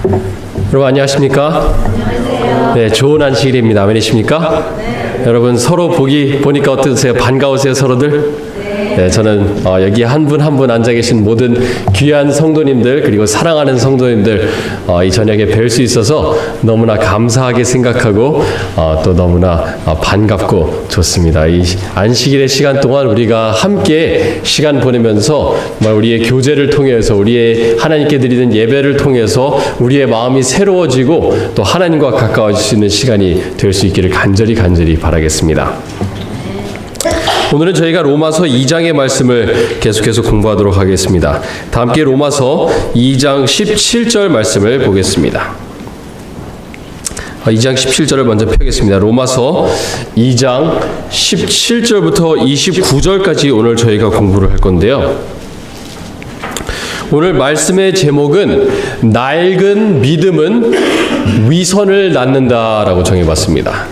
여러분 안녕하십니까? 네, 좋은 안식일입니다. 아멘이십니까? 여러분 서로 보니까 어떠세요? 반가우세요, 서로들? 네, 저는 여기 한 분 한 분 앉아 계신 모든 귀한 성도님들 그리고 사랑하는 성도님들 이 저녁에 뵐 수 있어서 너무나 감사하게 생각하고 또 너무나 반갑고 좋습니다. 이 안식일의 시간 동안 우리가 함께 시간 보내면서 정말 우리의 교제를 통해서 우리의 하나님께 드리는 예배를 통해서 우리의 마음이 새로워지고 또 하나님과 가까워질 수 있는 시간이 될 수 있기를 간절히 바라겠습니다. 오늘은 저희가 로마서 2장의 말씀을 계속해서 공부하도록 하겠습니다. 다 함께 로마서 2장 17절 말씀을 보겠습니다. 2장 17절을 먼저 펴겠습니다. 로마서 2장 17절부터 29절까지 오늘 저희가 공부를 할 건데요. 오늘 말씀의 제목은 낡은 믿음은 위선을 낳는다라고 정해봤습니다.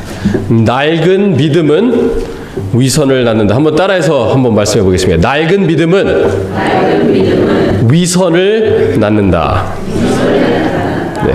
낡은 믿음은 위선을 낳는다. 한번 따라해서 한번 말씀해 보겠습니다. 낡은 믿음은 위선을 낳는다. 네.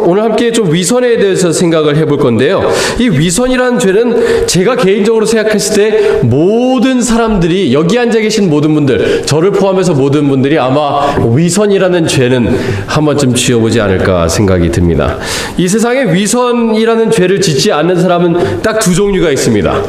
오늘 함께 좀 위선에 대해서 생각을 해볼 건데요. 이 위선이라는 죄는 제가 개인적으로 생각했을 때 모든 사람들이 여기 앉아 계신 모든 분들, 저를 포함해서 모든 분들이 아마 위선이라는 죄는 한 번쯤 지어보지 않을까 생각이 듭니다. 이 세상에 위선이라는 죄를 짓지 않는 사람은 딱 두 종류가 있습니다.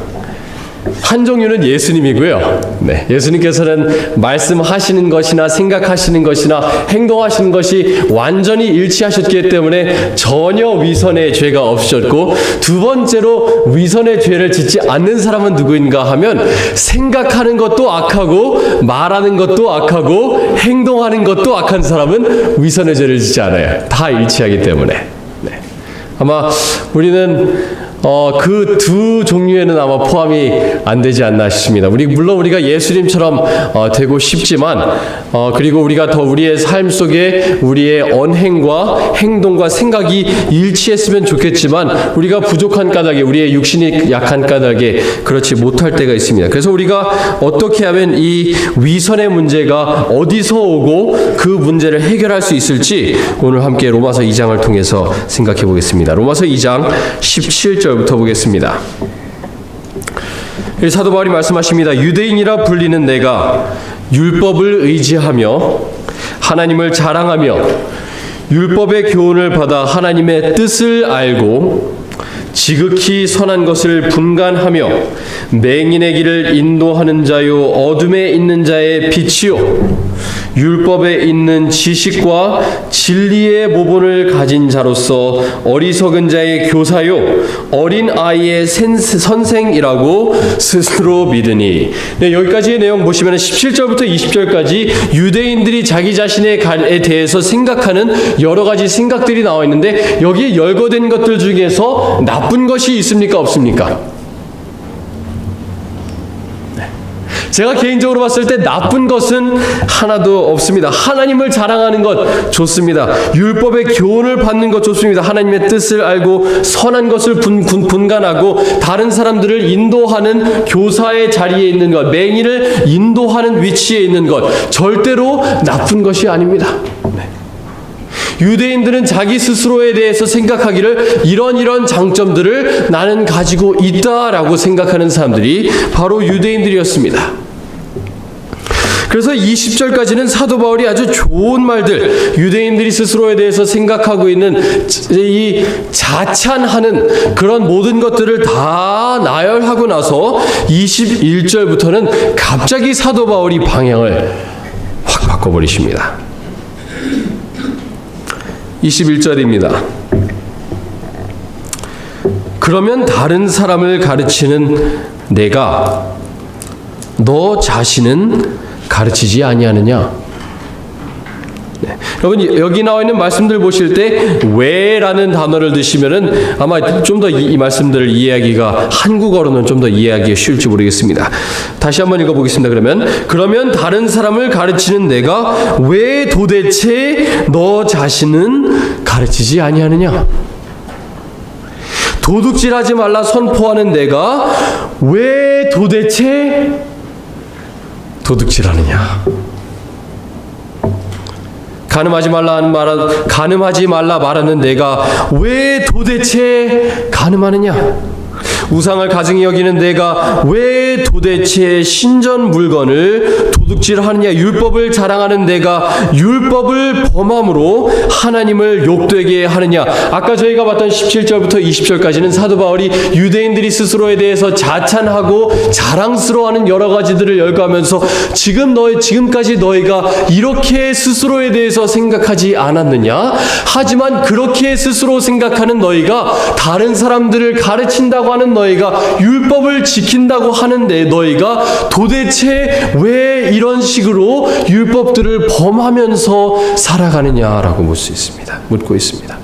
한 종류는 예수님이고요. 네, 예수님께서는 말씀하시는 것이나 생각하시는 것이나 행동하시는 것이 완전히 일치하셨기 때문에 전혀 위선의 죄가 없으셨고, 두 번째로 위선의 죄를 짓지 않는 사람은 누구인가 하면 생각하는 것도 악하고 말하는 것도 악하고 행동하는 것도 악한 사람은 위선의 죄를 짓지 않아요. 다 일치하기 때문에. 네. 아마 우리는 그 두 종류에는 아마 포함이 안 되지 않나 싶습니다. 물론 우리가 예수님처럼 되고 싶지만, 그리고 우리가 더 우리의 삶 속에 우리의 언행과 행동과 생각이 일치했으면 좋겠지만, 우리가 부족한 까닭에, 우리의 육신이 약한 까닭에 그렇지 못할 때가 있습니다. 그래서 우리가 어떻게 하면 이 위선의 문제가 어디서 오고 그 문제를 해결할 수 있을지 오늘 함께 로마서 2장을 통해서 생각해 보겠습니다. 로마서 2장 17절 부터 보겠습니다. 사도 바울이 말씀하십니다. 유대인이라 불리는 내가 율법을 의지하며 하나님을 자랑하며 율법의 교훈을 받아 하나님의 뜻을 알고 지극히 선한 것을 분간하며 맹인의 길을 인도하는 자요 어둠에 있는 자의 빛이요 율법에 있는 지식과 진리의 모본을 가진 자로서 어리석은 자의 교사요 어린 아이의 선생이라고 스스로 믿으니. 네, 여기까지의 내용 보시면 17절부터 20절까지 유대인들이 자기 자신에 대해서 생각하는 여러 가지 생각들이 나와 있는데, 여기에 열거된 것들 중에서 나쁜 것이 있습니까, 없습니까? 제가 개인적으로 봤을 때 나쁜 것은 하나도 없습니다. 하나님을 자랑하는 것 좋습니다. 율법의 교훈을 받는 것 좋습니다. 하나님의 뜻을 알고 선한 것을 분간하고 다른 사람들을 인도하는 교사의 자리에 있는 것, 맹인을 인도하는 위치에 있는 것, 절대로 나쁜 것이 아닙니다. 네. 유대인들은 자기 스스로에 대해서 생각하기를 이런 장점들을 나는 가지고 있다라고 생각하는 사람들이 바로 유대인들이었습니다. 그래서 20절까지는 사도 바울이 아주 좋은 말들, 유대인들이 스스로에 대해서 생각하고 있는 이 자찬하는 그런 모든 것들을 다 나열하고 나서 21절부터는 갑자기 사도 바울이 방향을 확 바꿔버리십니다. 21절입니다. 그러면 다른 사람을 가르치는 내가 너 자신은 가르치지 아니하느냐? 네. 여러분 여기 나와 있는 말씀들 보실 때 왜라는 단어를 드시면은 아마 좀 더 이 말씀들을 이해하기가 한국어로는 좀 더 이해하기가 쉬울지 모르겠습니다. 다시 한번 읽어보겠습니다. 그러면 다른 사람을 가르치는 내가 왜 도대체 너 자신은 가르치지 아니하느냐? 도둑질하지 말라 선포하는 내가 왜 도대체 도둑질하느냐? 간음하지 말라 말하는 내가 왜 도대체 간음하느냐? 우상을 가증히 여기는 내가 왜 도대체 신전 물건을 도둑질하느냐? 율법을 자랑하는 내가 율법을 범함으로 하나님을 욕되게 하느냐? 아까 저희가 봤던 17절부터 20절까지는 사도 바울이 유대인들이 스스로에 대해서 자찬하고 자랑스러워하는 여러 가지들을 열거하면서 지금까지 너희가 이렇게 스스로에 대해서 생각하지 않았느냐? 하지만 그렇게 스스로 생각하는 너희가 다른 사람들을 가르친다고 하는 너희가 율법을 지킨다고 하는데 너희가 도대체 왜 이런 식으로 율법들을 범하면서 살아가느냐라고 묻고 있습니다.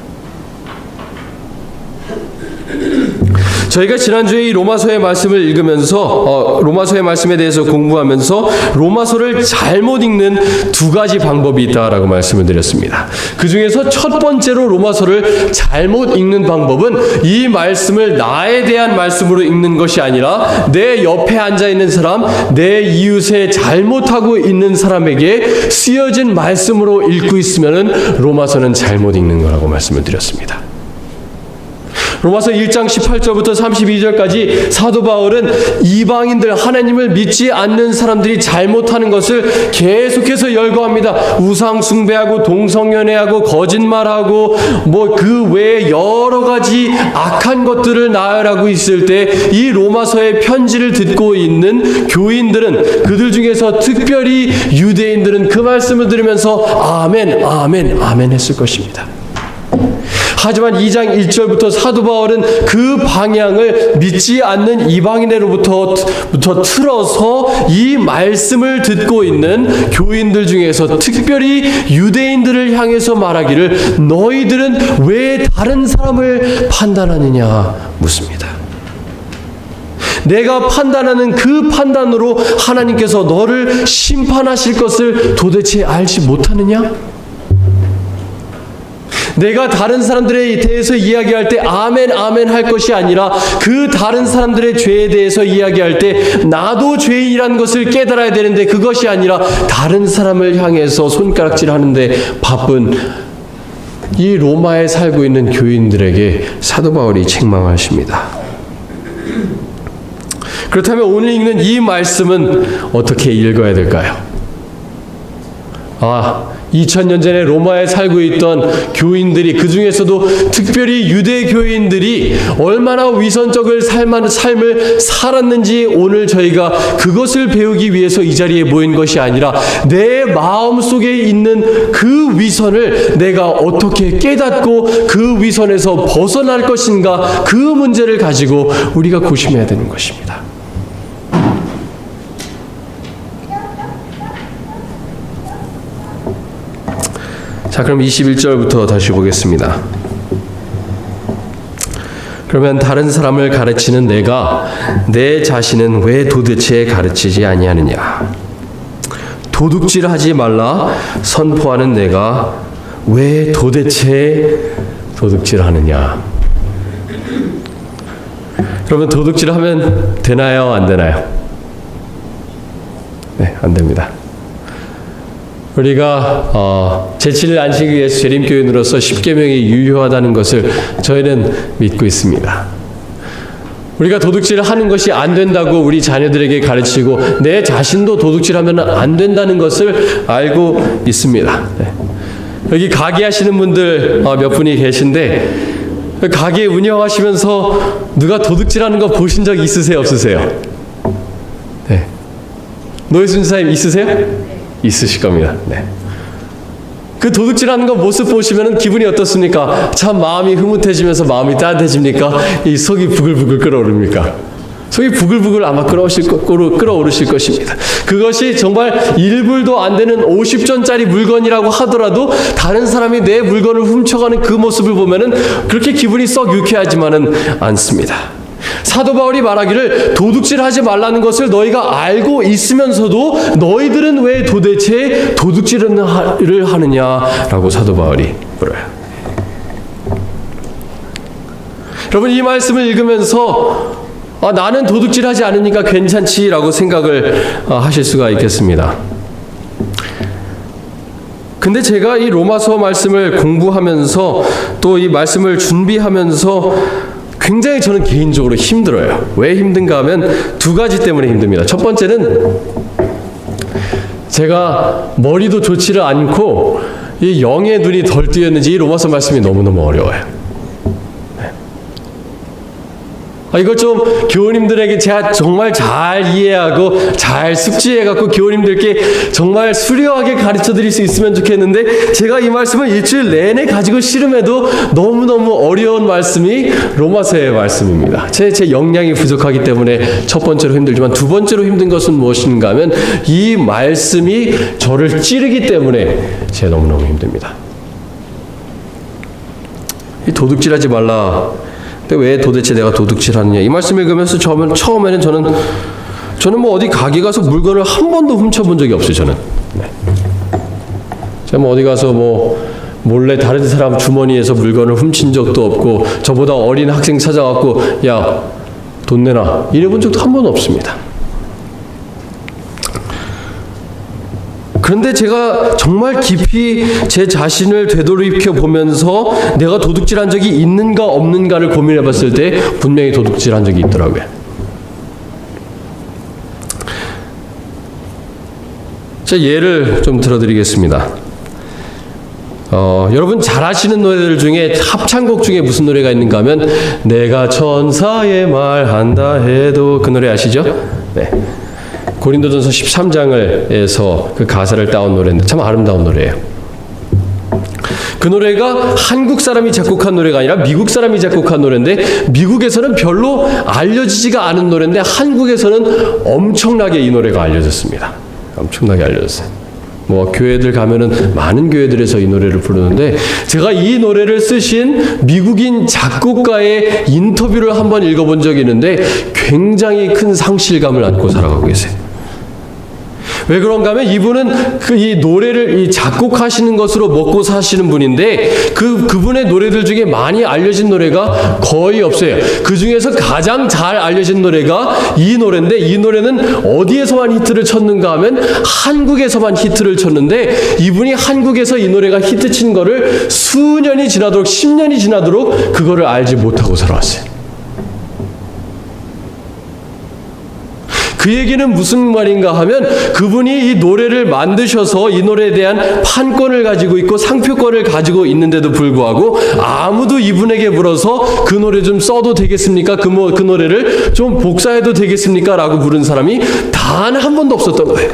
저희가 지난주에 이 로마서의 말씀을 읽으면서 로마서의 말씀에 대해서 공부하면서 로마서를 잘못 읽는 두 가지 방법이 있다라고 말씀을 드렸습니다. 그 중에서 첫 번째로 로마서를 잘못 읽는 방법은 이 말씀을 나에 대한 말씀으로 읽는 것이 아니라 내 옆에 앉아있는 사람, 내 이웃에 잘못하고 있는 사람에게 쓰여진 말씀으로 읽고 있으면 로마서는 잘못 읽는 거라고 말씀을 드렸습니다. 로마서 1장 18절부터 32절까지 사도 바울은 이방인들, 하나님을 믿지 않는 사람들이 잘못하는 것을 계속해서 열거합니다. 우상 숭배하고 동성연애하고 거짓말하고 그 외에 여러 가지 악한 것들을 나열하고 있을 때 이 로마서의 편지를 듣고 있는 교인들은, 그들 중에서 특별히 유대인들은 그 말씀을 들으면서 아멘, 아멘, 아멘 했을 것입니다. 하지만 2장 1절부터 사도 바울은 그 방향을 믿지 않는 이방인으로부터 틀어서 이 말씀을 듣고 있는 교인들 중에서 특별히 유대인들을 향해서 말하기를 너희들은 왜 다른 사람을 판단하느냐 묻습니다. 내가 판단하는 그 판단으로 하나님께서 너를 심판하실 것을 도대체 알지 못하느냐? 내가 다른 사람들에 대해서 이야기할 때 아멘 아멘 할 것이 아니라 그 다른 사람들의 죄에 대해서 이야기할 때 나도 죄인이라는 것을 깨달아야 되는데 그것이 아니라 다른 사람을 향해서 손가락질하는데 바쁜 이 로마에 살고 있는 교인들에게 사도 바울이 책망하십니다. 그렇다면 오늘 읽는 이 말씀은 어떻게 읽어야 될까요? 2000년 전에 로마에 살고 있던 교인들이, 그 중에서도 특별히 유대 교인들이 얼마나 위선적인 삶을 살았는지 오늘 저희가 그것을 배우기 위해서 이 자리에 모인 것이 아니라 내 마음속에 있는 그 위선을 내가 어떻게 깨닫고 그 위선에서 벗어날 것인가, 그 문제를 가지고 우리가 고심해야 되는 것입니다. 자, 그럼 21절부터 다시 보겠습니다. 그러면 다른 사람을 가르치는 내가 내 자신은 왜 도대체 가르치지 아니하느냐? 도둑질하지 말라 선포하는 내가 왜 도대체 도둑질하느냐? 그러면 도둑질하면 되나요? 안 되나요? 네, 안 됩니다. 우리가 제7일 안식일 예수 재림교인으로서 십계명이 유효하다는 것을 저희는 믿고 있습니다. 우리가 도둑질을 하는 것이 안 된다고 우리 자녀들에게 가르치고 내 자신도 도둑질하면 안 된다는 것을 알고 있습니다. 네. 여기 가게 하시는 분들 몇 분이 계신데 가게 운영하시면서 누가 도둑질하는 거 보신 적 있으세요? 없으세요? 네. 노예순 사님 있으세요? 있으실 겁니다. 네. 그 도둑질하는 거 모습 보시면 기분이 어떻습니까? 참 마음이 흐뭇해지면서 마음이 따뜻해집니까? 이 속이 부글부글 끓어오릅니까? 속이 부글부글 아마 끓어오르실 것입니다. 그것이 정말 1불도 안 되는 50전짜리 물건이라고 하더라도 다른 사람이 내 물건을 훔쳐가는 그 모습을 보면은 그렇게 기분이 썩 유쾌하지만은 않습니다. 사도 바울이 말하기를 도둑질하지 말라는 것을 너희가 알고 있으면서도 너희들은 왜 도대체 도둑질을 하느냐라고 사도 바울이 물어요. 여러분, 이 말씀을 읽으면서 나는 도둑질하지 않으니까 괜찮지라고 생각을 하실 수가 있겠습니다. 근데 제가 이 로마서 말씀을 공부하면서 또 이 말씀을 준비하면서 굉장히 저는 개인적으로 힘들어요. 왜 힘든가 하면 두 가지 때문에 힘듭니다. 첫 번째는 제가 머리도 좋지를 않고 이 영의 눈이 덜 뜨였는지 이 로마서 말씀이 너무너무 어려워요. 이걸 좀 교우님들에게 제가 정말 잘 이해하고 잘 숙지해갖고 교우님들께 정말 수려하게 가르쳐 드릴 수 있으면 좋겠는데, 제가 이 말씀을 일주일 내내 가지고 씨름해도 너무너무 어려운 말씀이 로마서의 말씀입니다. 제 역량이 부족하기 때문에 첫 번째로 힘들지만, 두 번째로 힘든 것은 무엇인가 하면 이 말씀이 저를 찌르기 때문에 제가 너무너무 힘듭니다. 이 도둑질하지 말라. 왜 도대체 내가 도둑질하느냐, 이 말씀 읽으면서 처음에는 저는 뭐 어디 가게 가서 물건을 한 번도 훔쳐본 적이 없어요. 저는 제가 뭐 어디 가서 뭐 몰래 다른 사람 주머니에서 물건을 훔친 적도 없고, 저보다 어린 학생 찾아갖고 야, 돈 내놔 이래본 적도 한 번도 없습니다. 그런데 제가 정말 깊이 제 자신을 되돌이켜 보면서 내가 도둑질한 적이 있는가 없는가를 고민해 봤을 때 분명히 도둑질한 적이 있더라고요. 자, 예를 좀 들어드리겠습니다. 여러분 잘 아시는 노래들 중에, 합창곡 중에 무슨 노래가 있는가 하면 내가 천사의 말한다 해도, 그 노래 아시죠? 네. 고린도전서 13장에서 그 가사를 따온 노래인데 참 아름다운 노래예요. 그 노래가 한국 사람이 작곡한 노래가 아니라 미국 사람이 작곡한 노래인데, 미국에서는 별로 알려지지가 않은 노래인데 한국에서는 엄청나게 이 노래가 알려졌습니다. 엄청나게 알려졌어요. 뭐 교회들 가면은 많은 교회들에서 이 노래를 부르는데, 제가 이 노래를 쓰신 미국인 작곡가의 인터뷰를 한번 읽어본 적이 있는데 굉장히 큰 상실감을 안고 살아가고 계세요. 왜 그런가 하면 이분은 이 노래를 작곡하시는 것으로 먹고 사시는 분인데, 그분의 노래들 중에 많이 알려진 노래가 거의 없어요. 그 중에서 가장 잘 알려진 노래가 이 노래인데, 이 노래는 어디에서만 히트를 쳤는가 하면 한국에서만 히트를 쳤는데, 이분이 한국에서 이 노래가 히트 친 거를 수년이 지나도록, 10년이 지나도록 그거를 알지 못하고 살아왔어요. 그 얘기는 무슨 말인가 하면, 그분이 이 노래를 만드셔서 이 노래에 대한 판권을 가지고 있고 상표권을 가지고 있는데도 불구하고 아무도 이분에게 물어서 그 노래 좀 써도 되겠습니까? 그 노래를 좀 복사해도 되겠습니까? 라고 물은 사람이 단 한 번도 없었던 거예요.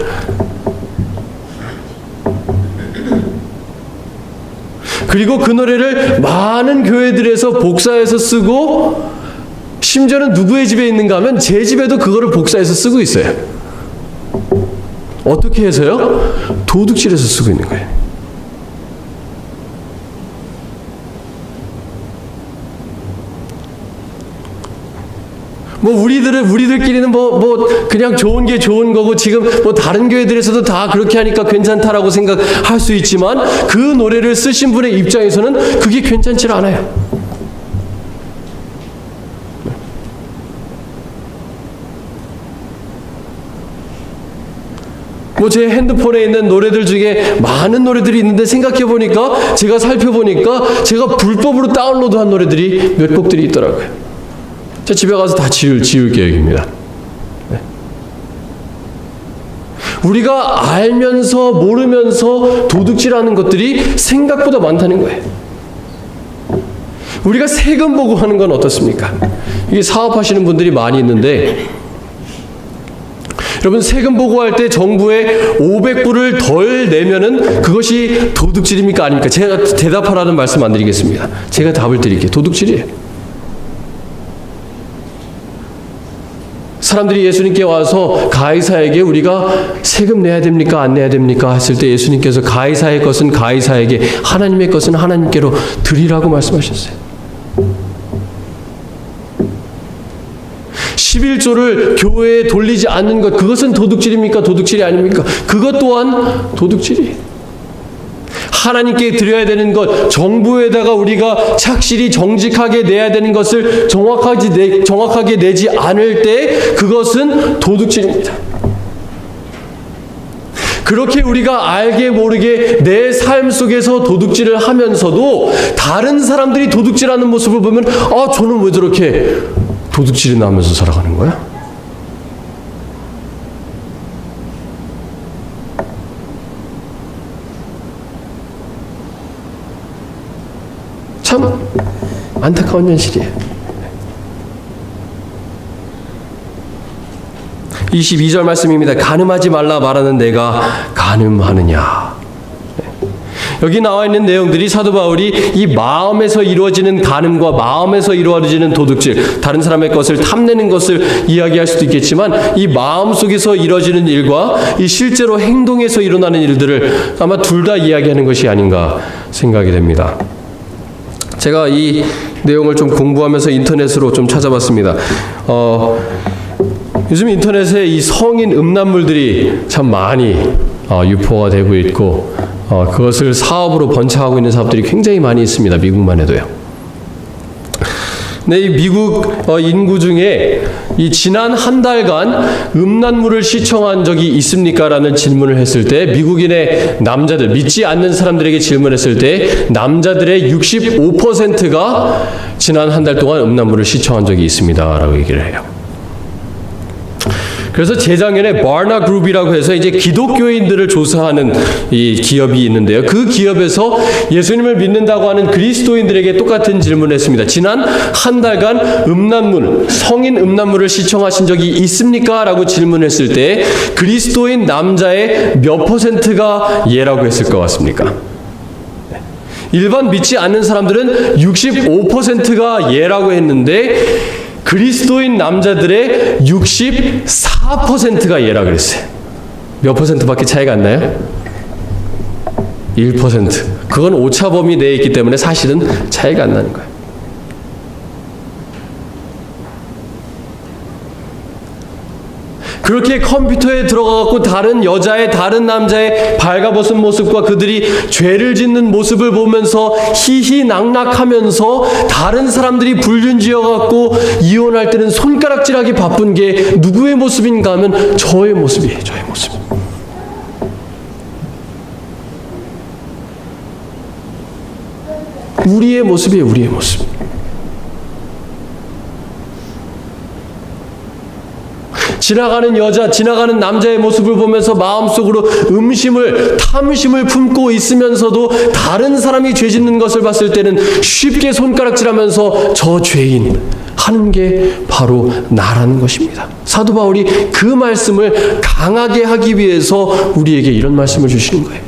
그리고 그 노래를 많은 교회들에서 복사해서 쓰고, 심지어는 누구의 집에 있는가 하면 제 집에도 그거를 복사해서 쓰고 있어요. 어떻게 해서요? 도둑질해서 쓰고 있는 거예요. 뭐 우리들끼리는 뭐 그냥 좋은 게 좋은 거고, 지금 뭐 다른 교회들에서도 다 그렇게 하니까 괜찮다라고 생각할 수 있지만, 그 노래를 쓰신 분의 입장에서는 그게 괜찮지 않아요. 뭐 제 핸드폰에 있는 노래들 중에 많은 노래들이 있는데, 생각해 보니까, 제가 살펴보니까 제가 불법으로 다운로드한 노래들이 몇 곡들이 있더라고요. 제 집에 가서 다 지울 계획입니다. 네. 우리가 알면서 모르면서 도둑질하는 것들이 생각보다 많다는 거예요. 우리가 세금 보고하는 건 어떻습니까? 이게 사업하시는 분들이 많이 있는데, 여러분 세금 보고할 때 정부에 500불을 덜 내면은 그것이 도둑질입니까? 아닙니까? 제가 대답하라는 말씀 안 드리겠습니다. 제가 답을 드릴게요. 도둑질이에요. 사람들이 예수님께 와서 가이사에게 우리가 세금 내야 됩니까? 안 내야 됩니까? 했을 때 예수님께서 가이사의 것은 가이사에게, 하나님의 것은 하나님께로 드리라고 말씀하셨어요. 11조를 교회에 돌리지 않는 것, 그것은 도둑질입니까? 도둑질이 아닙니까? 그것 또한 도둑질이에요. 하나님께 드려야 되는 것, 정부에다가 우리가 착실히 정직하게 내야 되는 것을 정확하게 내지 않을 때 그것은 도둑질입니다. 그렇게 우리가 알게 모르게 내 삶 속에서 도둑질을 하면서도 다른 사람들이 도둑질하는 모습을 보면 저는 왜 저렇게 도둑질이나 하면서 살아가는 거야? 참 안타까운 현실이에요. 22절 말씀입니다. 가늠하지 말라 말하는 내가 가늠하느냐. 여기 나와 있는 내용들이 사도 바울이 이 마음에서 이루어지는 간음과 마음에서 이루어지는 도둑질, 다른 사람의 것을 탐내는 것을 이야기할 수도 있겠지만 이 마음 속에서 이루어지는 일과 이 실제로 행동에서 일어나는 일들을 아마 둘 다 이야기하는 것이 아닌가 생각이 됩니다. 제가 이 내용을 좀 공부하면서 인터넷으로 좀 찾아봤습니다. 요즘 인터넷에 이 성인 음란물들이 참 많이 유포가 되고 있고 그것을 사업으로 번창하고 있는 사업들이 굉장히 많이 있습니다. 미국만 해도요. 네, 이 미국 인구 중에 이 지난 한 달간 음란물을 시청한 적이 있습니까? 라는 질문을 했을 때 미국인의 남자들, 믿지 않는 사람들에게 질문했을 때 남자들의 65%가 지난 한 달 동안 음란물을 시청한 적이 있습니다. 라고 얘기를 해요. 그래서 재작년에 바나 그룹이라고 해서 이제 기독교인들을 조사하는 이 기업이 있는데요. 그 기업에서 예수님을 믿는다고 하는 그리스도인들에게 똑같은 질문을 했습니다. 지난 한 달간 음란물, 성인 음란물을 시청하신 적이 있습니까? 라고 질문했을 때 그리스도인 남자의 몇 %가 예라고 했을 것 같습니까? 일반 믿지 않는 사람들은 65%가 예라고 했는데 그리스도인 남자들의 64%가 예라 그랬어요. 몇 %밖에 차이가 안 나요? 1%. 그건 오차범위 내에 있기 때문에 사실은 차이가 안 나는 거예요. 그렇게 컴퓨터에 들어가갖고 다른 여자의 다른 남자의 발가벗은 모습과 그들이 죄를 짓는 모습을 보면서 희희낙낙하면서 다른 사람들이 불륜지어갖고 이혼할 때는 손가락질하기 바쁜 게 누구의 모습인가 하면 저의 모습이에요. 저의 모습. 우리의 모습이에요. 우리의 모습. 지나가는 여자, 지나가는 남자의 모습을 보면서 마음속으로 탐심을 품고 있으면서도 다른 사람이 죄 짓는 것을 봤을 때는 쉽게 손가락질하면서 저 죄인 하는 게 바로 나라는 것입니다. 사도 바울이 그 말씀을 강하게 하기 위해서 우리에게 이런 말씀을 주시는 거예요.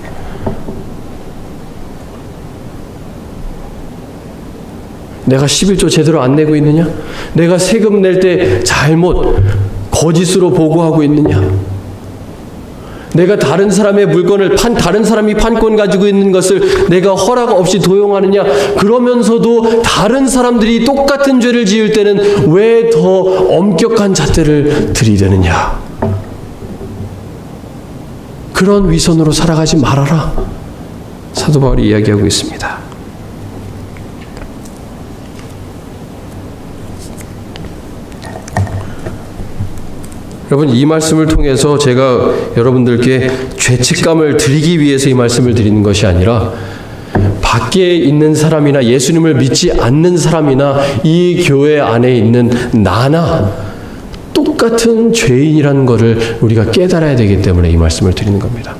내가 11조 제대로 안 내고 있느냐? 내가 세금 낼 때 거짓으로 보고하고 있느냐? 내가 다른 사람의 물건을 다른 사람이 판권 가지고 있는 것을 내가 허락 없이 도용하느냐? 그러면서도 다른 사람들이 똑같은 죄를 지을 때는 왜 더 엄격한 잣대를 들이대느냐? 그런 위선으로 살아가지 말아라. 사도 바울이 이야기하고 있습니다. 여러분, 이 말씀을 통해서 제가 여러분들께 죄책감을 드리기 위해서 이 말씀을 드리는 것이 아니라 밖에 있는 사람이나 예수님을 믿지 않는 사람이나 이 교회 안에 있는 나나 똑같은 죄인이라는 것을 우리가 깨달아야 되기 때문에 이 말씀을 드리는 겁니다.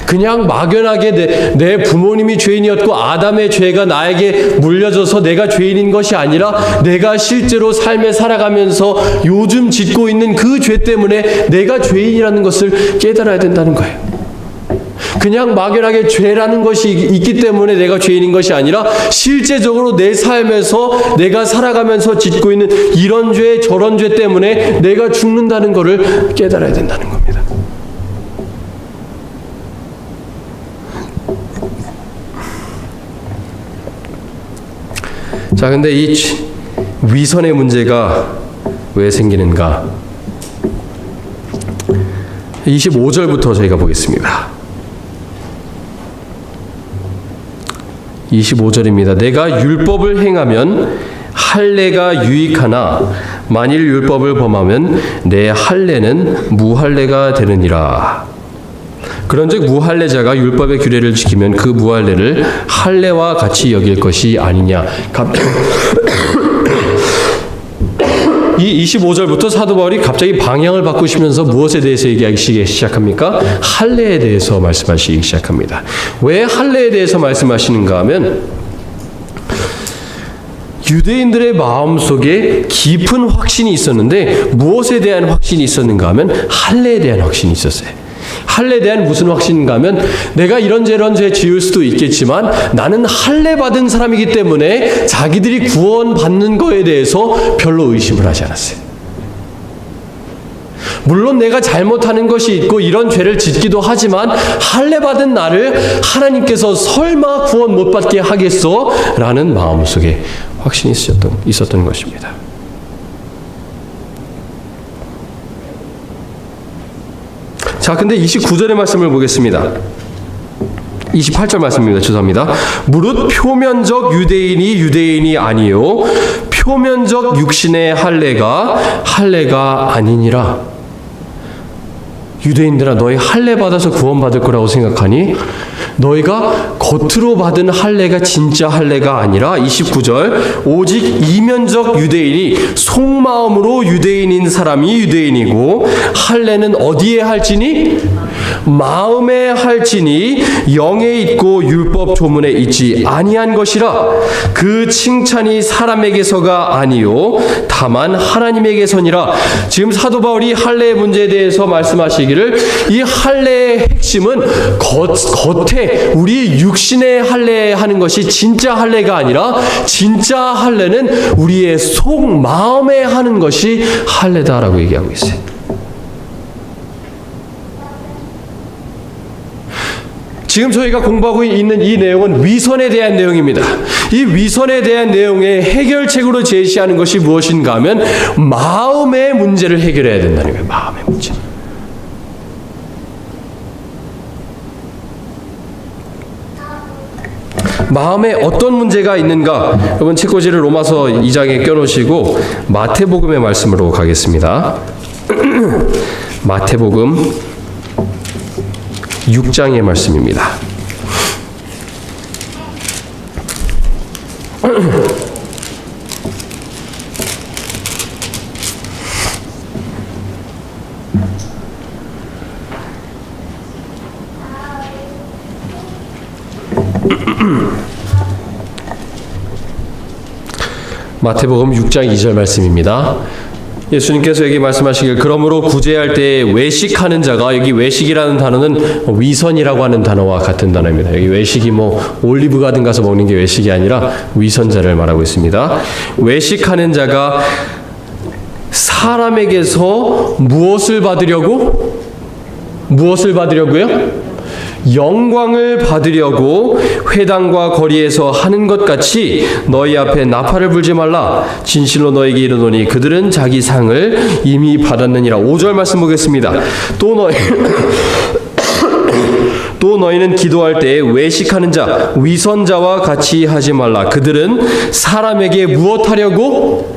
그냥 막연하게 내 부모님이 죄인이었고 아담의 죄가 나에게 물려져서 내가 죄인인 것이 아니라 내가 실제로 삶에 살아가면서 요즘 짓고 있는 그 죄 때문에 내가 죄인이라는 것을 깨달아야 된다는 거예요. 그냥 막연하게 죄라는 것이 있기 때문에 내가 죄인인 것이 아니라 실제적으로 내 삶에서 내가 살아가면서 짓고 있는 이런 죄 저런 죄 때문에 내가 죽는다는 것을 깨달아야 된다는 겁니다. 자, 근데 이 위선의 문제가 왜 생기는가? 25절부터 저희가 보겠습니다. 25절입니다. 내가 율법을 행하면 할례가 유익하나 만일 율법을 범하면 내 할례는 무할례가 되느니라. 그런즉 무할례자가 율법의 규례를 지키면 그 무할례를 할례와 같이 여길 것이 아니냐. 이 25절부터 사도 바울이 갑자기 방향을 바꾸시면서 무엇에 대해서 얘기하기 시작합니까? 할례에 대해서 말씀하시기 시작합니다. 왜 할례에 대해서 말씀하시는가 하면 유대인들의 마음속에 깊은 확신이 있었는데 무엇에 대한 확신이 있었는가 하면 할례에 대한 확신이 있었어요. 할례에 대한 무슨 확신인가 하면 내가 이런 죄 지을 수도 있겠지만 나는 할례 받은 사람이기 때문에 자기들이 구원받는 거에 대해서 별로 의심을 하지 않았어요. 물론 내가 잘못하는 것이 있고 이런 죄를 짓기도 하지만 할례 받은 나를 하나님께서 설마 구원 못 받게 하겠어? 라는 마음속에 확신이 있었던 것입니다. 자, 근데 29절의 말씀을 보겠습니다. 28절 말씀입니다. 죄송합니다. 무릇 표면적 유대인이 아니요 표면적 육신의 할례가 아니니라. 유대인들아, 너희 할례 받아서 구원받을 거라고 생각하니? 너희가 겉으로 받은 할례가 진짜 할례가 아니라 29절 오직 이면적 유대인이 속마음으로 유대인인 사람이 유대인이고 할례는 어디에 할지니? 마음에 할지니 영에 있고 율법 조문에 있지 아니한 것이라. 그 칭찬이 사람에게서가 아니요 다만 하나님에게서니라. 지금 사도 바울이 할례의 문제에 대해서 말씀하시기를 이 할례의 핵심은 겉에 우리 육신의 할례 하는 것이 진짜 할례가 아니라 진짜 할례는 우리의 속 마음에 하는 것이 할례다라고 얘기하고 있어요. 지금 저희가 공부하고 있는 이 내용은 위선에 대한 내용입니다. 이 위선에 대한 내용의 해결책으로 제시하는 것이 무엇인가 하면 마음의 문제를 해결해야 된다는 거예요. 마음의 문제. 마음에 어떤 문제가 있는가? 여러분 책꽂이를 로마서 2장에 껴놓으시고 마태복음의 말씀으로 가겠습니다. 마태복음 6장의 말씀입니다. 마태복음 6장 2절 말씀입니다. 예수님께서 여기 말씀하시길 그러므로 구제할 때 외식하는 자가, 여기 외식이라는 단어는 위선이라고 하는 단어와 같은 단어입니다. 여기 외식이 올리브 가든 가서 먹는 게 외식이 아니라 위선자를 말하고 있습니다. 외식하는 자가 사람에게서 무엇을 받으려고요? 영광을 받으려고 회당과 거리에서 하는 것 같이 너희 앞에 나팔을 불지 말라. 진실로 너희에게 이르노니 그들은 자기 상을 이미 받았느니라. 5절 말씀 보겠습니다. 또 너희는 기도할 때 외식하는 자, 위선자와 같이 하지 말라. 그들은 사람에게 무엇하려고?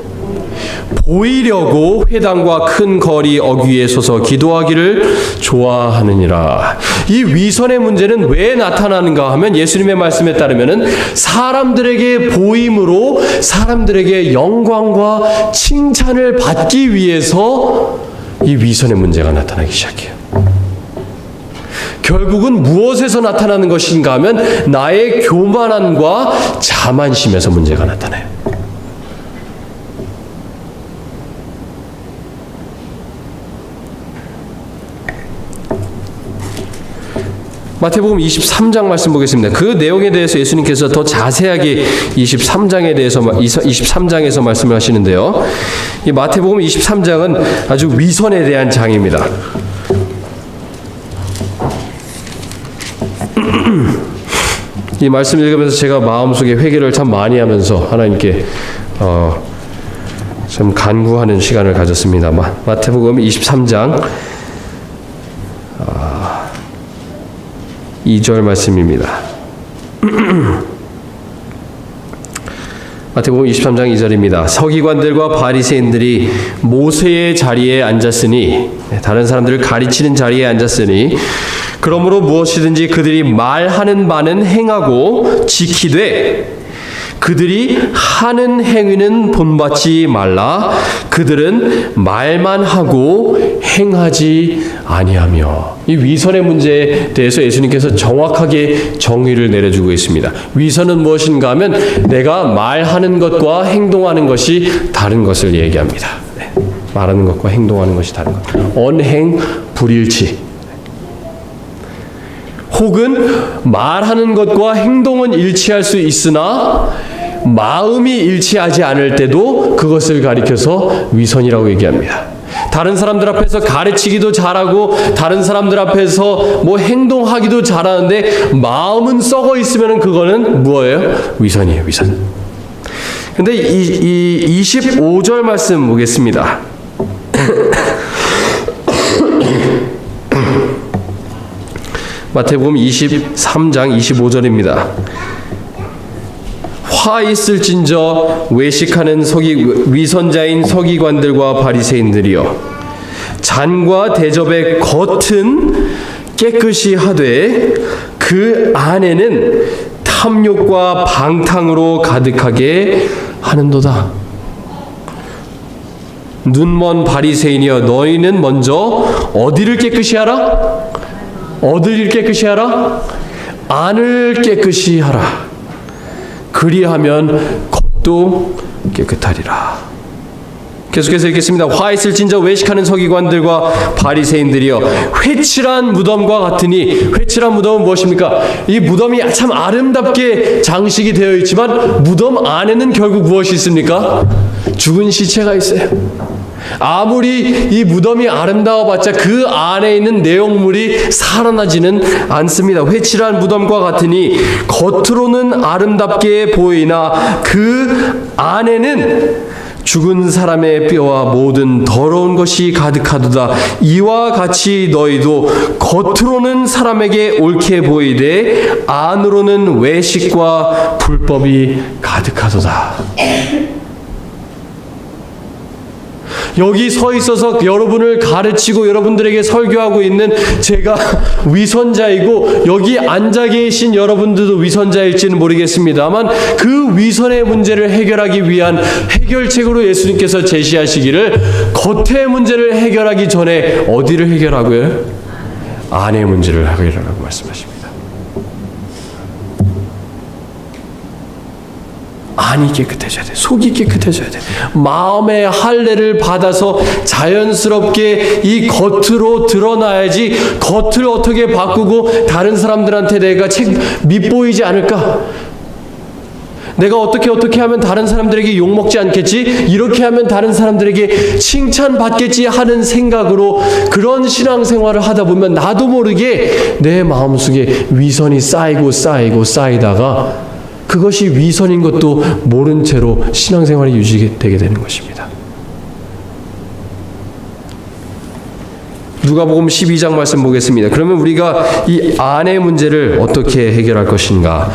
보이려고 회당과 큰 거리 어귀에 서서 기도하기를 좋아하느니라. 이 위선의 문제는 왜 나타나는가 하면 예수님의 말씀에 따르면은 사람들에게 보임으로 사람들에게 영광과 칭찬을 받기 위해서 이 위선의 문제가 나타나기 시작해요. 결국은 무엇에서 나타나는 것인가 하면 나의 교만함과 자만심에서 문제가 나타나요. 마태복음 23장 말씀 보겠습니다. 그 내용에 대해서 예수님께서 더 자세하게 23장에서 말씀을 하시는데요. 이 마태복음 23장은 아주 위선에 대한 장입니다. 이 말씀 읽으면서 제가 마음속에 회개를 참 많이 하면서 하나님께 좀 간구하는 시간을 가졌습니다. 마태복음 23장 2절 말씀입니다. 마태복음 23장 2절입니다. 서기관들과 바리새인들이 모세의 자리에 앉았으니, 다른 사람들을 가르치는 자리에 앉았으니, 그러므로 무엇이든지 그들이 말하는 바는 행하고 지키되 그들이 하는 행위는 본받지 말라. 그들은 말만 하고 행하지 아니하며. 이 위선의 문제에 대해서 예수님께서 정확하게 정의를 내려주고 있습니다. 위선은 무엇인가 하면 내가 말하는 것과 행동하는 것이 다른 것을 얘기합니다. 네. 말하는 것과 행동하는 것이 다른 것. 언행 불일치. 혹은 말하는 것과 행동은 일치할 수 있으나 마음이 일치하지 않을 때도 그것을 가리켜서 위선이라고 얘기합니다. 다른 사람들 앞에서 가르치기도 잘하고 다른 사람들 앞에서 뭐 행동하기도 잘하는데 마음은 썩어 있으면 그거는 뭐예요? 위선이에요, 위선. 근데 이 25절 말씀 보겠습니다. 마태복음 23장 25절입니다. 화 있을진저 외식하는 위선자인 서기관들과 바리새인들이여, 잔과 대접의 겉은 깨끗이 하되 그 안에는 탐욕과 방탕으로 가득하게 하는도다. 눈먼 바리새인이여, 너희는 먼저 어디를 깨끗이 하라? 어디를 깨끗이 하라? 안을 깨끗이 하라. 그리하면 겉도 깨끗하리라. 계속해서 읽겠습니다. 화 있을진저 외식하는 서기관들과 바리새인들이여, 회칠한 무덤과 같으니. 회칠한 무덤은 무엇입니까? 이 무덤이 참 아름답게 장식이 되어 있지만 무덤 안에는 결국 무엇이 있습니까? 죽은 시체가 있어요. 아무리 이 무덤이 아름다워봤자 그 안에 있는 내용물이 살아나지는 않습니다. 회칠한 무덤과 같으니 겉으로는 아름답게 보이나 그 안에는 죽은 사람의 뼈와 모든 더러운 것이 가득하도다. 이와 같이 너희도 겉으로는 사람에게 옳게 보이되 안으로는 외식과 불법이 가득하도다. 여기 서 있어서 여러분을 가르치고 여러분들에게 설교하고 있는 제가 위선자이고, 여기 앉아 계신 여러분들도 위선자일지는 모르겠습니다만 그 위선의 문제를 해결하기 위한 해결책으로 예수님께서 제시하시기를, 겉의 문제를 해결하기 전에 어디를 해결하고요? 안의 문제를 해결하라고 말씀하십니다. 안이 깨끗해져야 돼. 속이 깨끗해져야 돼. 마음의 할례를 받아서 자연스럽게 이 겉으로 드러나야지, 겉을 어떻게 바꾸고 다른 사람들한테 내가 밉보이지 않을까? 내가 어떻게 하면 다른 사람들에게 욕먹지 않겠지? 이렇게 하면 다른 사람들에게 칭찬받겠지 하는 생각으로 그런 신앙생활을 하다 보면 나도 모르게 내 마음속에 위선이 쌓이다가 그것이 위선인 것도 모른 채로 신앙생활이 유지되게 되는 것입니다. 누가복음 12장 말씀 보겠습니다. 그러면 우리가 이 안의 문제를 어떻게 해결할 것인가?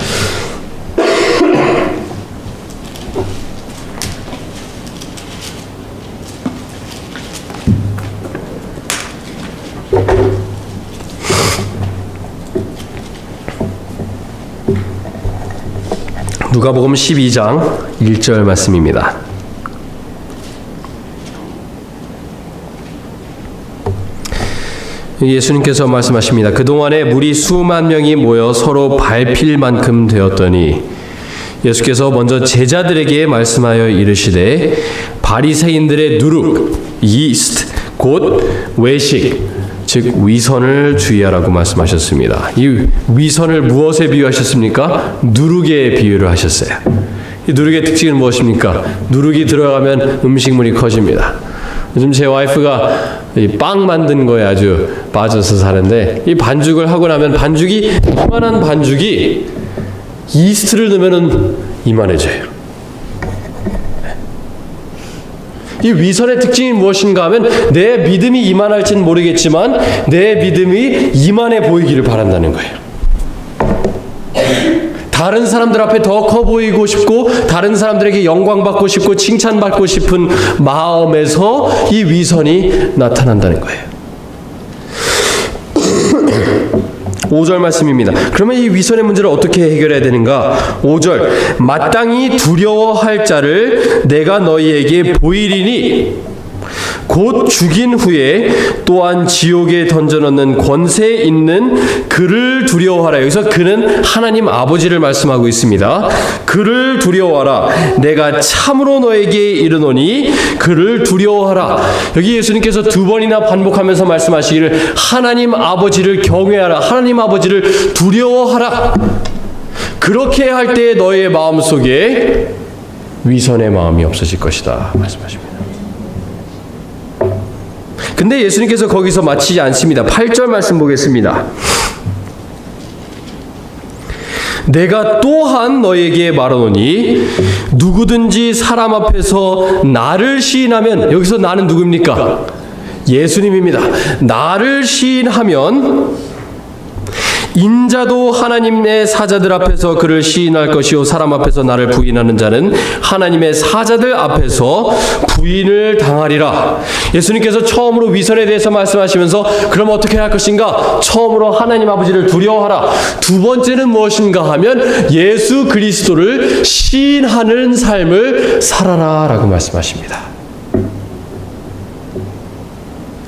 누가복음 12장 1절 말씀입니다. 예수님께서 말씀하십니다. 그동안에 무리 수만 명이 모여 서로 밟힐 만큼 되었더니 예수께서 먼저 제자들에게 말씀하여 이르시되, 바리새인들의 누룩, 이스트, 곧 외식, 즉 위선을 주의하라고 말씀하셨습니다. 이 위선을 무엇에 비유하셨습니까? 누룩에 비유를 하셨어요. 이 누룩의 특징은 무엇입니까? 누룩이 들어가면 음식물이 커집니다. 요즘 제 와이프가 이 빵 만든 거에 아주 빠져서 사는데, 이 반죽을 하고 나면 이만한 반죽이 이스트를 넣으면 이만해져요. 이 위선의 특징이 무엇인가 하면 내 믿음이 이만할지는 모르겠지만 내 믿음이 이만해 보이기를 바란다는 거예요. 다른 사람들 앞에 더 커 보이고 싶고 다른 사람들에게 영광받고 싶고 칭찬받고 싶은 마음에서 이 위선이 나타난다는 거예요. 5절 말씀입니다. 그러면 이 위선의 문제를 어떻게 해결해야 되는가? 5절, 마땅히 두려워할 자를 내가 너희에게 보이리니 곧 죽인 후에 또한 지옥에 던져넣는 권세 있는 그를 두려워하라. 여기서 그는 하나님 아버지를 말씀하고 있습니다. 그를 두려워하라. 내가 참으로 너에게 이르노니 그를 두려워하라. 여기 예수님께서 두 번이나 반복하면서 말씀하시기를 하나님 아버지를 경외하라. 하나님 아버지를 두려워하라. 그렇게 할 때 너의 마음속에 위선의 마음이 없어질 것이다 말씀하십니다. 근데 예수님께서 거기서 마치지 않습니다. 8절 말씀 보겠습니다. 내가 또한 너에게 말하노니 누구든지 사람 앞에서 나를 시인하면, 여기서 나는 누구입니까? 예수님입니다. 나를 시인하면 인자도 하나님의 사자들 앞에서 그를 시인할 것이요 사람 앞에서 나를 부인하는 자는 하나님의 사자들 앞에서 부인을 당하리라. 예수님께서 처음으로 위선에 대해서 말씀하시면서 그럼 어떻게 할 것인가? 처음으로 하나님 아버지를 두려워하라. 두 번째는 무엇인가 하면 예수 그리스도를 시인하는 삶을 살아라 라고 말씀하십니다.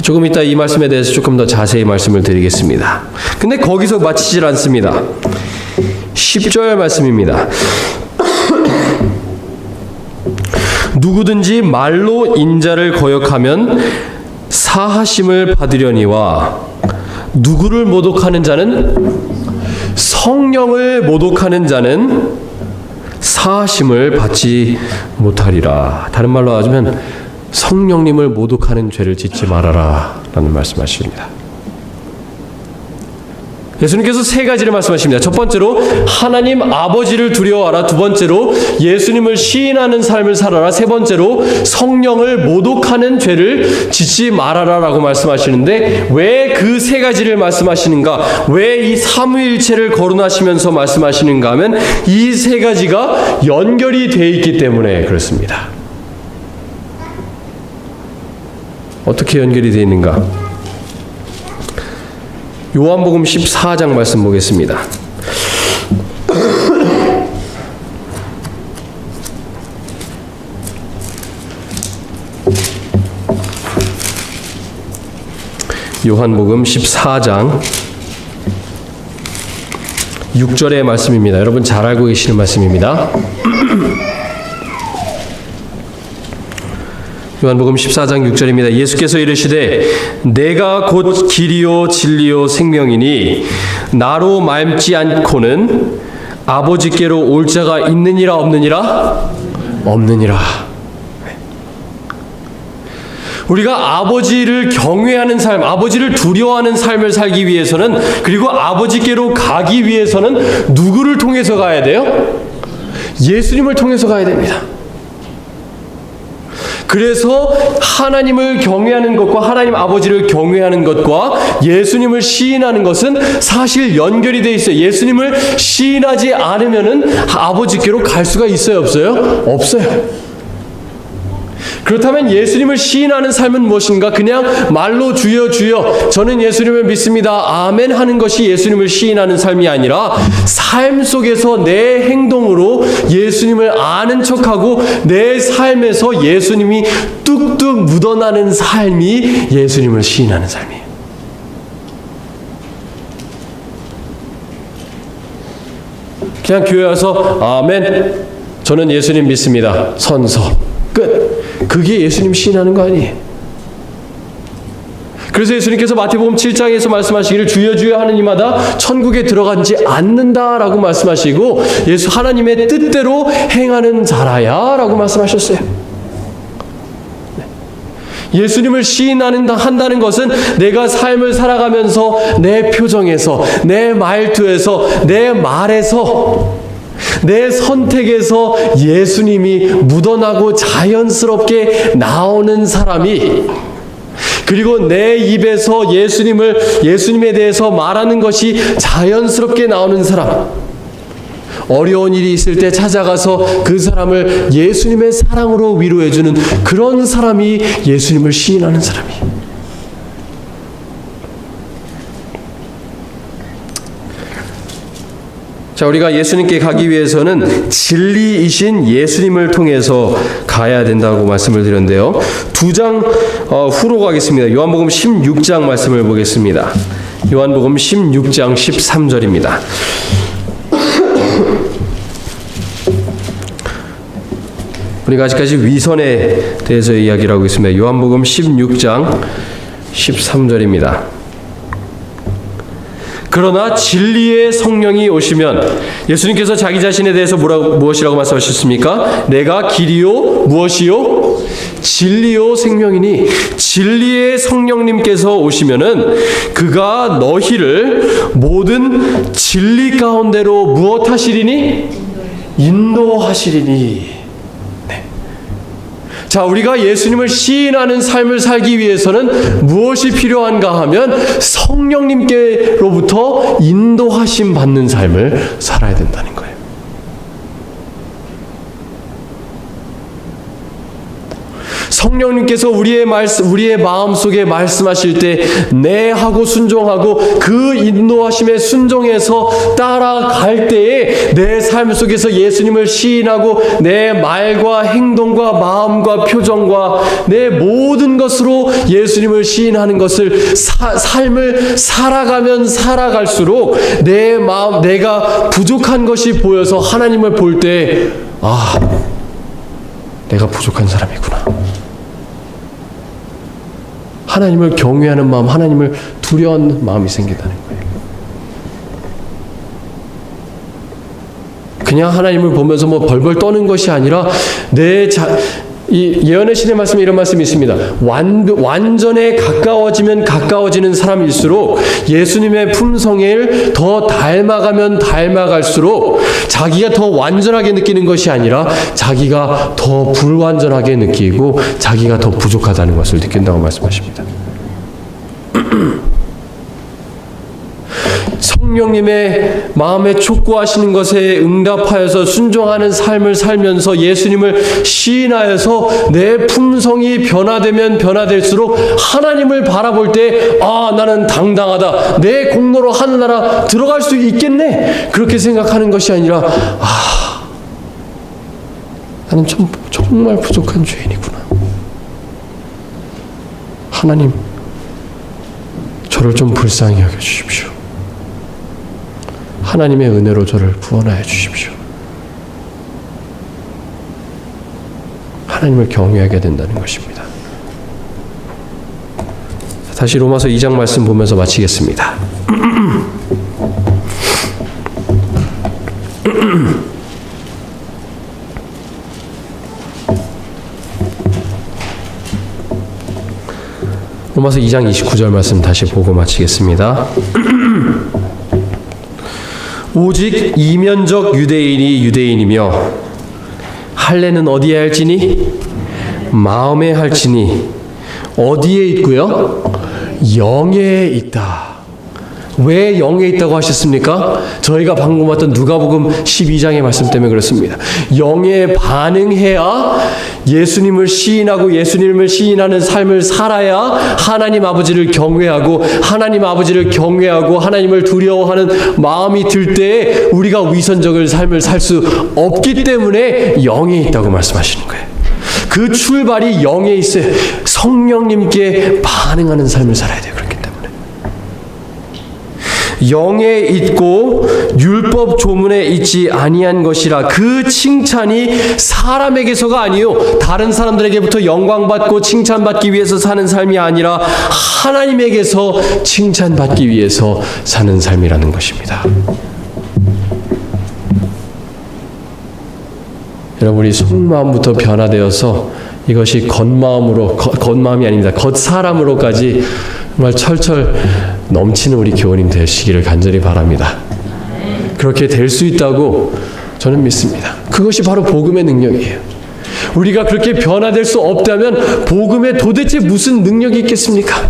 조금 이따 이 말씀에 대해서 조금 더 자세히 말씀을 드리겠습니다. 근데 거기서 마치질 않습니다. 10절 말씀입니다. 누구든지 말로 인자를 거역하면 사하심을 받으려니와 누구를 모독하는 자는, 성령을 모독하는 자는 사하심을 받지 못하리라. 다른 말로 하자면 성령님을 모독하는 죄를 짓지 말아라 라는 말씀하십니다. 예수님께서 세 가지를 말씀하십니다. 첫 번째로 하나님 아버지를 두려워하라. 두 번째로 예수님을 시인하는 삶을 살아라. 세 번째로 성령을 모독하는 죄를 짓지 말아라 라고 말씀하시는데, 왜 그 세 가지를 말씀하시는가? 왜 이 삼위일체를 거론하시면서 말씀하시는가 하면 이 세 가지가 연결이 되어 있기 때문에 그렇습니다. 어떻게 연결이 되어 있는가? 요한복음 14장 말씀 보겠습니다. 요한복음 14장 6절의 말씀입니다. 여러분 잘 알고 계시는 말씀입니다. 요한복음 14장 6절입니다. 예수께서 이르시되 내가 곧 길이요 진리요 생명이니 나로 닮지 않고는 아버지께로 올 자가 있느니라 없느니라? 없느니라. 우리가 아버지를 경외하는 삶, 아버지를 두려워하는 삶을 살기 위해서는, 그리고 아버지께로 가기 위해서는 누구를 통해서 가야 돼요? 예수님을 통해서 가야 됩니다. 그래서 하나님을 경외하는 것과 하나님 아버지를 경외하는 것과 예수님을 시인하는 것은 사실 연결이 되어 있어요. 예수님을 시인하지 않으면은 아버지께로 갈 수가 있어요, 없어요? 없어요. 그렇다면 예수님을 시인하는 삶은 무엇인가? 그냥 말로 주여 주여 저는 예수님을 믿습니다 아멘 하는 것이 예수님을 시인하는 삶이 아니라, 삶 속에서 내 행동으로 예수님을 아는 척하고 내 삶에서 예수님이 뚝뚝 묻어나는 삶이 예수님을 시인하는 삶이에요. 그냥 교회 와서 아멘 저는 예수님 믿습니다 선서 끝. 그게 예수님 시인하는 거 아니에요. 그래서 예수님께서 마태복음 7장에서 말씀하시기를 주여 주여 하는 이마다 천국에 들어가지 않는다라고 말씀하시고, 예수 하나님의 뜻대로 행하는 자라야 라고 말씀하셨어요. 예수님을 시인한다는 것은 내가 삶을 살아가면서 내 표정에서, 내 말투에서, 내 말에서, 내 선택에서 예수님이 묻어나고 자연스럽게 나오는 사람이, 그리고 내 입에서 예수님에 대해서 말하는 것이 자연스럽게 나오는 사람, 어려운 일이 있을 때 찾아가서 그 사람을 예수님의 사랑으로 위로해주는 그런 사람이 예수님을 시인하는 사람이에요. 자, 우리가 예수님께 가기 위해서는 진리이신 예수님을 통해서 가야 된다고 말씀을 드렸는데요. 2장 후로 가겠습니다. 요한복음 16장 말씀을 보겠습니다. 요한복음 16장 13절입니다. 우리가 아직까지 위선에 대해서 이야기를 하고 있습니다. 요한복음 16장 13절입니다. 그러나 진리의 성령이 오시면, 예수님께서 자기 자신에 대해서 무엇이라고 말씀하셨습니까? 내가 길이요 무엇이요? 진리요 생명이니, 진리의 성령님께서 오시면은 그가 너희를 모든 진리 가운데로 무엇 하시리니? 인도하시리니. 자, 우리가 예수님을 시인하는 삶을 살기 위해서는 무엇이 필요한가 하면 성령님께로부터 인도하심 받는 삶을 살아야 된다는 거예요. 성령님께서 우리의 마음속에 말씀하실 때 네 하고 순종하고 그 인도하심에 순종해서 따라갈 때에 내 삶 속에서 예수님을 시인하고 내 말과 행동과 마음과 표정과 내 모든 것으로 예수님을 시인하는 것을 삶을 살아가면 살아갈수록 내 마음, 내가 부족한 것이 보여서 하나님을 볼 때 내가 부족한 사람이구나. 하나님을 경외하는 마음, 하나님을 두려워하는 마음이 생긴다는 거예요. 그냥 하나님을 보면서 벌벌 떠는 것이 아니라 이 예언의 신의 말씀에 이런 말씀이 있습니다. 완전에 가까워지면 가까워지는 사람일수록 예수님의 품성을 더 닮아가면 닮아갈수록 자기가 더 완전하게 느끼는 것이 아니라 자기가 더 불완전하게 느끼고 자기가 더 부족하다는 것을 느낀다고 말씀하십니다. 성령님의 마음에 촉구하시는 것에 응답하여서 순종하는 삶을 살면서 예수님을 시인하여서 내 품성이 변화되면 변화될수록 하나님을 바라볼 때 나는 당당하다. 내 공로로 하늘나라 들어갈 수 있겠네. 그렇게 생각하는 것이 아니라 나는 정말 부족한 죄인이구나. 하나님, 저를 좀 불쌍히 여겨주십시오. 하나님의 은혜로 저를 구원하여 주십시오. 하나님을 경외하게 된다는 것입니다. 다시 로마서 2장 말씀 보면서 마치겠습니다. 로마서 2장 29절 말씀 다시 보고 마치겠습니다. 오직 이면적 유대인이 유대인이며 할례는 어디에 할지니? 마음에 할지니. 어디에 있고요? 영에 있다. 왜 영에 있다고 하셨습니까? 저희가 방금 봤던 누가복음 12장의 말씀 때문에 그렇습니다. 영에 반응해야 예수님을 시인하고 예수님을 시인하는 삶을 살아야 하나님 아버지를 경외하고 하나님을 두려워하는 마음이 들 때에 우리가 위선적인 삶을 살 수 없기 때문에 영에 있다고 말씀하시는 거예요. 그 출발이 영에 있어요. 성령님께 반응하는 삶을 살아야 돼요. 그렇기 때문에 영에 있고 율법 조문에 있지 아니한 것이라. 그 칭찬이 사람에게서가 아니요 다른 사람들에게부터 영광받고 칭찬받기 위해서 사는 삶이 아니라 하나님에게서 칭찬받기 위해서 사는 삶이라는 것입니다. 여러분이 속마음부터 변화되어서 이것이 겉마음이 아닙니다. 겉사람으로까지 정말 철철 넘치는 우리 교우님 되시기를 간절히 바랍니다. 그렇게 될 수 있다고 저는 믿습니다. 그것이 바로 복음의 능력이에요. 우리가 그렇게 변화될 수 없다면 복음에 도대체 무슨 능력이 있겠습니까?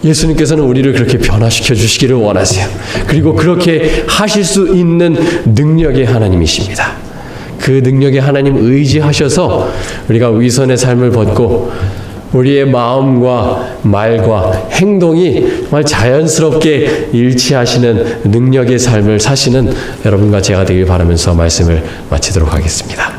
예수님께서는 우리를 그렇게 변화시켜 주시기를 원하세요. 그리고 그렇게 하실 수 있는 능력의 하나님이십니다. 그 능력의 하나님 의지하셔서 우리가 위선의 삶을 벗고 우리의 마음과 말과 행동이 정말 자연스럽게 일치하시는 능력의 삶을 사시는 여러분과 제가 되길 바라면서 말씀을 마치도록 하겠습니다.